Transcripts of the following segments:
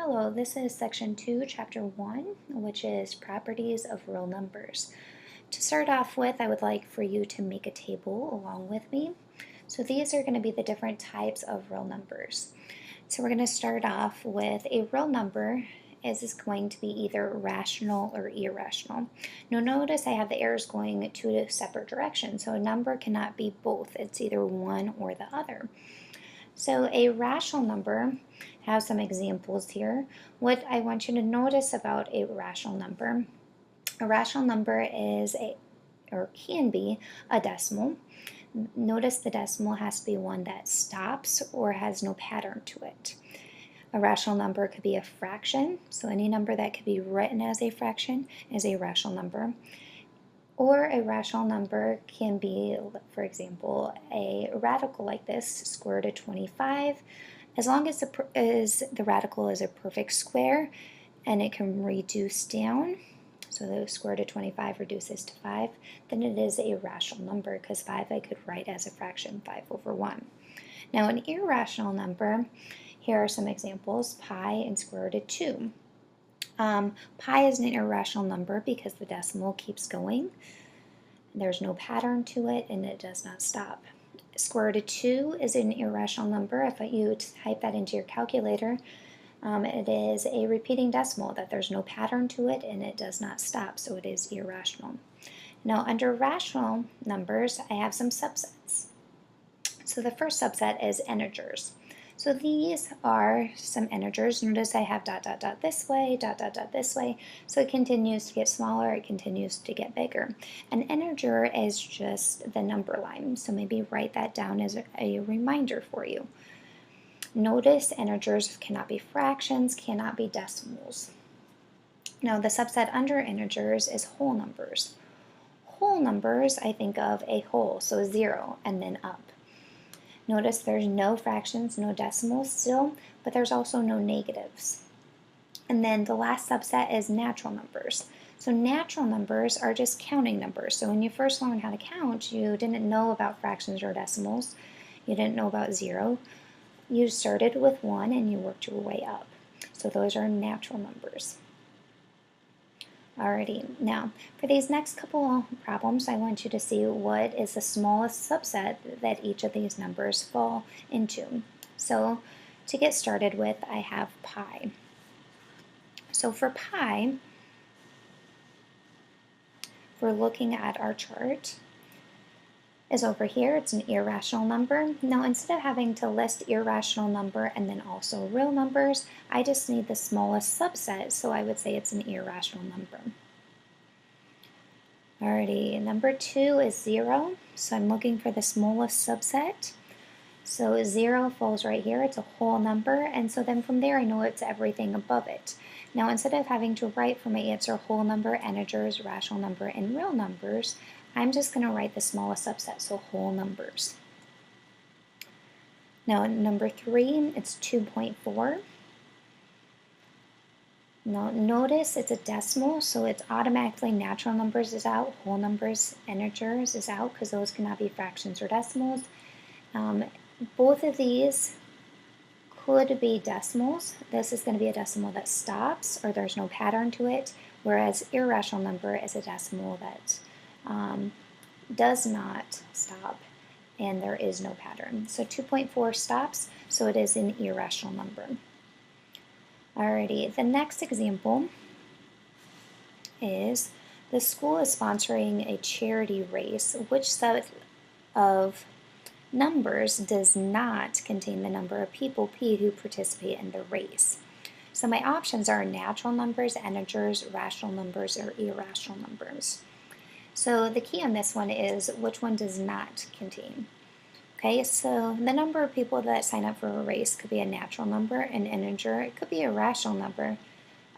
Hello, this is section 2, chapter 1, which is properties of real numbers. To start off with, I would like for you to make a table along with me. So these are going to be the different types of real numbers. So we're going to start off with a real number is going to be either rational or irrational. Now notice I have the arrows going two separate directions, so a number cannot be both. It's either one or the other. So a rational number, I have some examples here. What I want you to notice about a rational number is or can be a decimal. Notice the decimal has to be one that stops or has no pattern to it. A rational number could be a fraction, so any number that could be written as a fraction is a rational number. Or a rational number can be, for example, a radical like this, square root of 25. As long as the radical is a perfect square and it can reduce down, so the square root of 25 reduces to 5, then it is a rational number because 5 I could write as a fraction, 5/1. Now an irrational number, here are some examples, pi and square root of 2. Pi is an irrational number because the decimal keeps going. There's no pattern to it and it does not stop. Square root of 2 is an irrational number. If you type that into your calculator, it is a repeating decimal that there's no pattern to it and it does not stop, so it is irrational. Now under rational numbers, I have some subsets. So the first subset is integers. So these are some integers. Notice I have dot, dot, dot this way, dot, dot, dot this way. So it continues to get smaller, it continues to get bigger. An integer is just the number line. So maybe write that down as a reminder for you. Notice integers cannot be fractions, cannot be decimals. Now the subset under integers is whole numbers. Whole numbers, I think of a whole, so 0 and then up. Notice there's no fractions, no decimals still, but there's also no negatives. And then the last subset is natural numbers. So natural numbers are just counting numbers. So when you first learned how to count, you didn't know about fractions or decimals. You didn't know about 0. You started with 1 and you worked your way up. So those are natural numbers. Alrighty, now for these next couple problems, I want you to see what is the smallest subset that each of these numbers fall into. So to get started with, I have pi. So for pi, if we're looking at our chart, is over here. It's an irrational number. Now instead of having to list irrational number and then also real numbers, I just need the smallest subset, so I would say it's an irrational number. Alrighty, number 2 is 0, so I'm looking for the smallest subset. So 0 falls right here, it's a whole number, and so then from there I know it's everything above it. Now instead of having to write for my answer whole number, integers, rational number, and real numbers, I'm just going to write the smallest subset, so whole numbers. Now number 3, it's 2.4. Now notice it's a decimal, so it's automatically natural numbers is out, whole numbers, integers is out because those cannot be fractions or decimals. Both of these could be decimals. This is going to be a decimal that stops or there's no pattern to it, whereas irrational number is a decimal that does not stop and there is no pattern. So 2.4 stops, so it is an irrational number. Alrighty, the next example is the school is sponsoring a charity race. Which set of numbers does not contain the number of people, P, who participate in the race? So my options are natural numbers, integers, rational numbers, or irrational numbers. So the key on this one is which one does not contain. Okay, so the number of people that sign up for a race could be a natural number, an integer, it could be a rational number.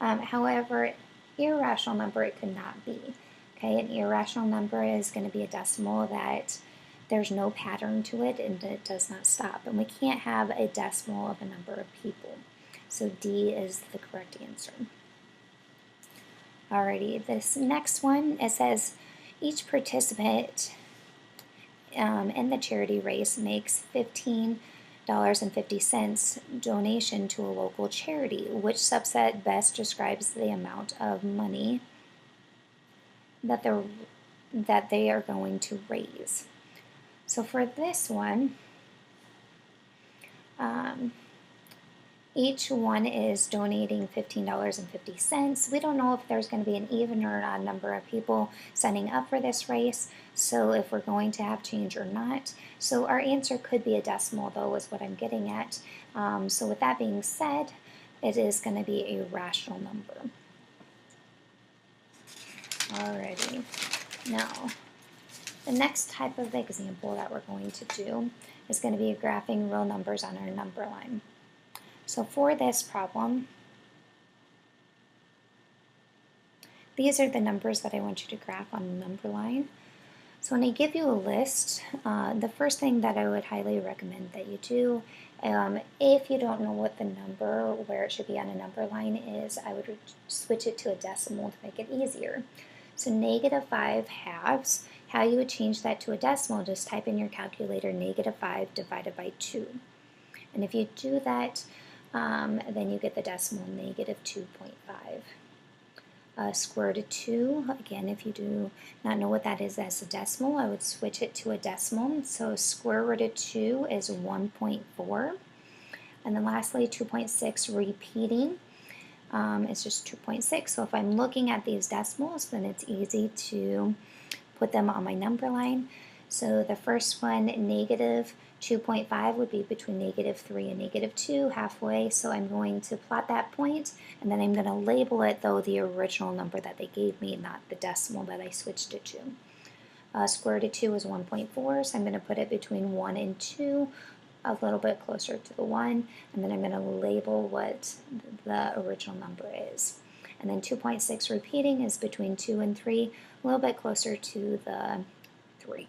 However, irrational number it could not be. Okay, an irrational number is going to be a decimal that there's no pattern to it and it does not stop. And we can't have a decimal of a number of people. So D is the correct answer. Alrighty, this next one, it says each participant in the charity race makes 15 $2.50 donation to a local charity. Which subset best describes the amount of money that they are going to raise? So for this one, each one is donating $15.50. We don't know if there's going to be an even or odd number of people signing up for this race, so if we're going to have change or not. So our answer could be a decimal, though, is what I'm getting at. So with that being said, it is going to be a rational number. Alrighty, now the next type of example that we're going to do is going to be graphing real numbers on our number line. So for this problem, these are the numbers that I want you to graph on the number line. So when I give you a list, the first thing that I would highly recommend that you do, if you don't know what the number, where it should be on a number line is, I would switch it to a decimal to make it easier. So -5 halves, how you would change that to a decimal, just type in your calculator -5 divided by 2. And if you do that, then you get the decimal -2.5. Square root of 2, again, if you do not know what that is as a decimal, I would switch it to a decimal. So square root of 2 is 1.4. And then lastly, 2.6 repeating is just 2.6. So if I'm looking at these decimals, then it's easy to put them on my number line. So the first one, -2.5, would be between -3 and -2, halfway. So I'm going to plot that point, and then I'm going to label it, though, the original number that they gave me, not the decimal that I switched it to. Square root of 2 is 1.4, so I'm going to put it between 1 and 2, a little bit closer to the 1, and then I'm going to label what the original number is. And then 2.6 repeating is between 2 and 3, a little bit closer to the 3.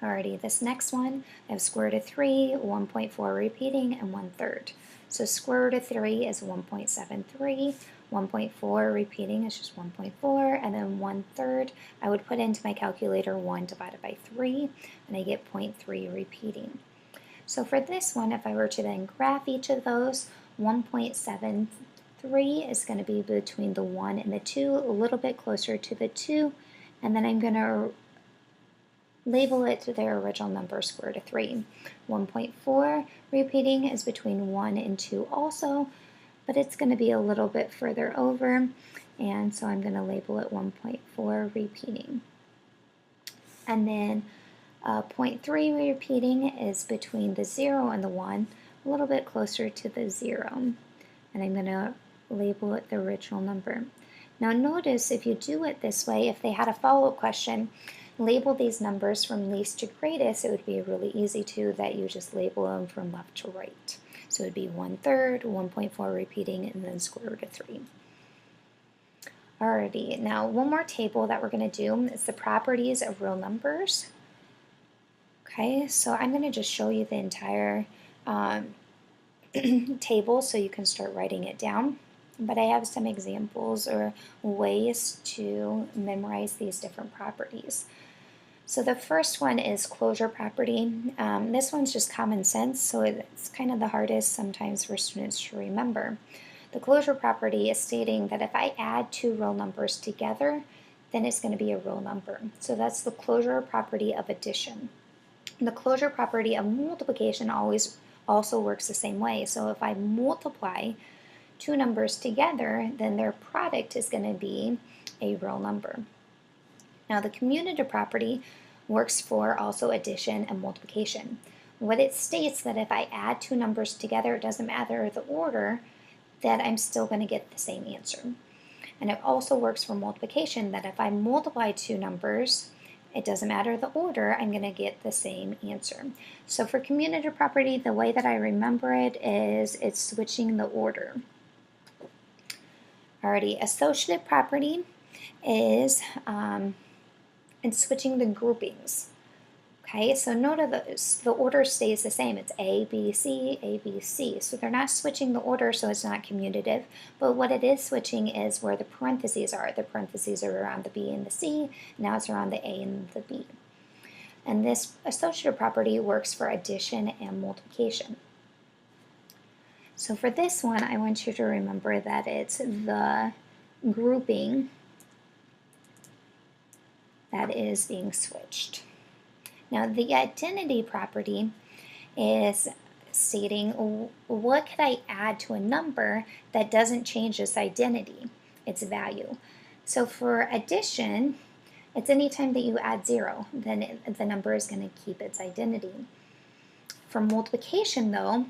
Alrighty, this next one, I have square root of 3, 1.4 repeating, and 1/3. So square root of 3 is 1.73, 1.4 repeating is just 1.4, and then 1/3, I would put into my calculator 1 divided by 3, and I get 0.3 repeating. So for this one, if I were to then graph each of those, 1.73 is going to be between the 1 and the 2, a little bit closer to the 2, and then I'm going to label it to their original number, square root of 3. 1.4 repeating is between 1 and 2 also, but it's going to be a little bit further over, and so I'm going to label it 1.4 repeating. And then 0.3 repeating is between the 0 and the 1, a little bit closer to the 0, and I'm going to label it the original number. Now notice if you do it this way, if they had a follow-up question, label these numbers from least to greatest, it would be really easy to that you just label them from left to right. So it would be 1/3, 1.4 repeating, and then square root of 3. Alrighty, now one more table that we're going to do is the properties of real numbers. Okay, so I'm going to just show you the entire table so you can start writing it down. But I have some examples or ways to memorize these different properties. So the first one is closure property. This one's just common sense, so it's kind of the hardest sometimes for students to remember. The closure property is stating that if I add two real numbers together, then it's going to be a real number. So that's the closure property of addition. The closure property of multiplication always also works the same way. So if I multiply two numbers together, then their product is going to be a real number. Now the commutative property works for also addition and multiplication. What it states that if I add two numbers together, it doesn't matter the order, that I'm still going to get the same answer. And it also works for multiplication, that if I multiply two numbers, it doesn't matter the order, I'm going to get the same answer. So for commutative property, the way that I remember it is it's switching the order. Alrighty, associative property is it's switching the groupings. Okay, so notice the order stays the same. It's A, B, C, A, B, C. So they're not switching the order, so it's not commutative. But what it is switching is where the parentheses are. The parentheses are around the B and the C. Now it's around the A and the B. And this associative property works for addition and multiplication. So for this one, I want you to remember that it's the grouping that is being switched. Now, the identity property is stating what could I add to a number that doesn't change its identity, its value. So for addition, it's anytime that you add 0, then the number is going to keep its identity. For multiplication, though,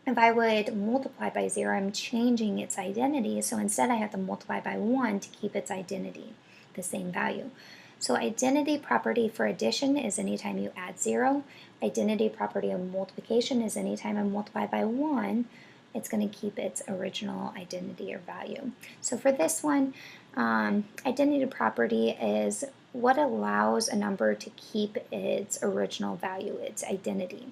if I would multiply by 0, I'm changing its identity, so instead I have to multiply by 1 to keep its identity, the same value. So identity property for addition is anytime you add 0. Identity property of multiplication is anytime I multiply by 1, it's going to keep its original identity or value. So for this one, identity property is what allows a number to keep its original value, its identity.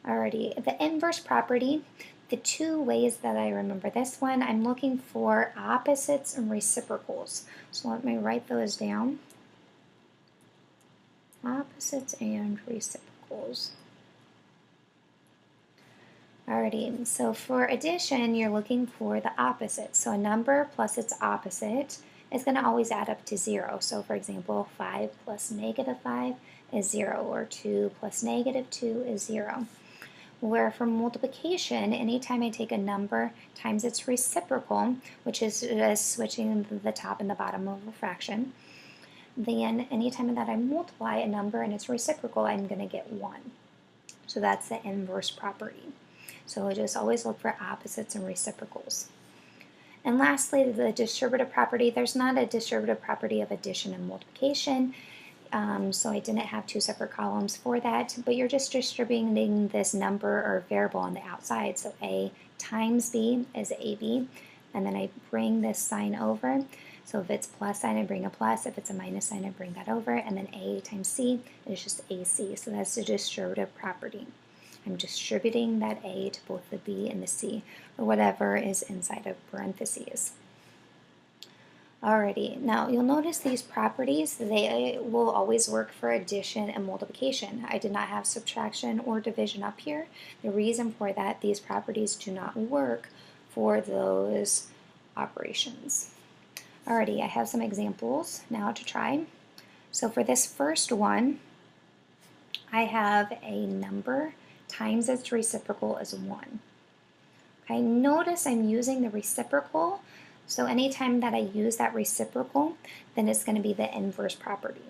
Alrighty, the inverse property, the two ways that I remember this one, I'm looking for opposites and reciprocals. So let me write those down. Opposites and reciprocals. Alrighty, so for addition, you're looking for the opposite. So a number plus its opposite is going to always add up to 0. So for example, 5 plus negative 5 is 0, or 2 plus negative 2 is 0. Where for multiplication, anytime I take a number times its reciprocal, which is just switching the top and the bottom of a fraction, then anytime that I multiply a number and its reciprocal, I'm going to get 1. So that's the inverse property. So I just always look for opposites and reciprocals. And lastly, the distributive property. There's not a distributive property of addition and multiplication. So I didn't have two separate columns for that, but you're just distributing this number or variable on the outside. So A times B is AB, and then I bring this sign over. So if it's plus sign, I bring a plus. If it's a minus sign, I bring that over. And then A times C is just AC. So that's the distributive property. I'm distributing that A to both the B and the C, or whatever is inside of parentheses. Alrighty, now you'll notice these properties, they will always work for addition and multiplication. I did not have subtraction or division up here. The reason for that, these properties do not work for those operations. Alrighty, I have some examples now to try. So for this first one, I have a number times its reciprocal is 1. Okay, notice I'm using the reciprocal. So anytime that I use that reciprocal, then it's going to be the inverse property.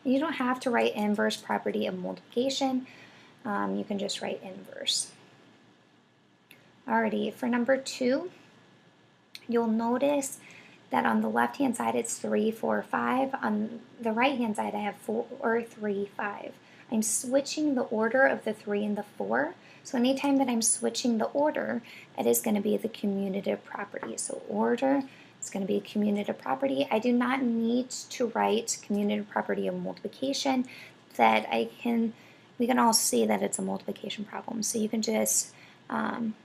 And you don't have to write inverse property of multiplication. You can just write inverse. Alrighty, for number 2, you'll notice that on the left-hand side it's 3, 4, 5. On the right-hand side I have 4, 3, 5. I'm switching the order of the 3 and the 4. So anytime that I'm switching the order, it is going to be the commutative property. So order is going to be a commutative property. I do not need to write commutative property of multiplication. We can all see that it's a multiplication problem. So you can just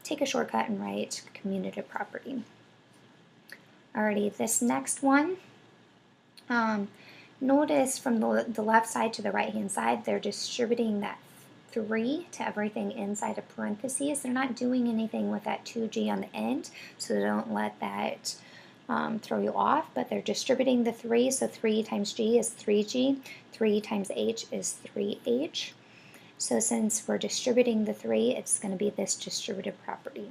take a shortcut and write commutative property. Alrighty, this next one, notice from the left side to the right hand side, they're distributing that 3 to everything inside of parentheses. They're not doing anything with that 2g on the end, so don't let that throw you off, but they're distributing the 3, so 3 times g is 3g, 3 times h is 3h. So since we're distributing the 3, it's going to be this distributive property.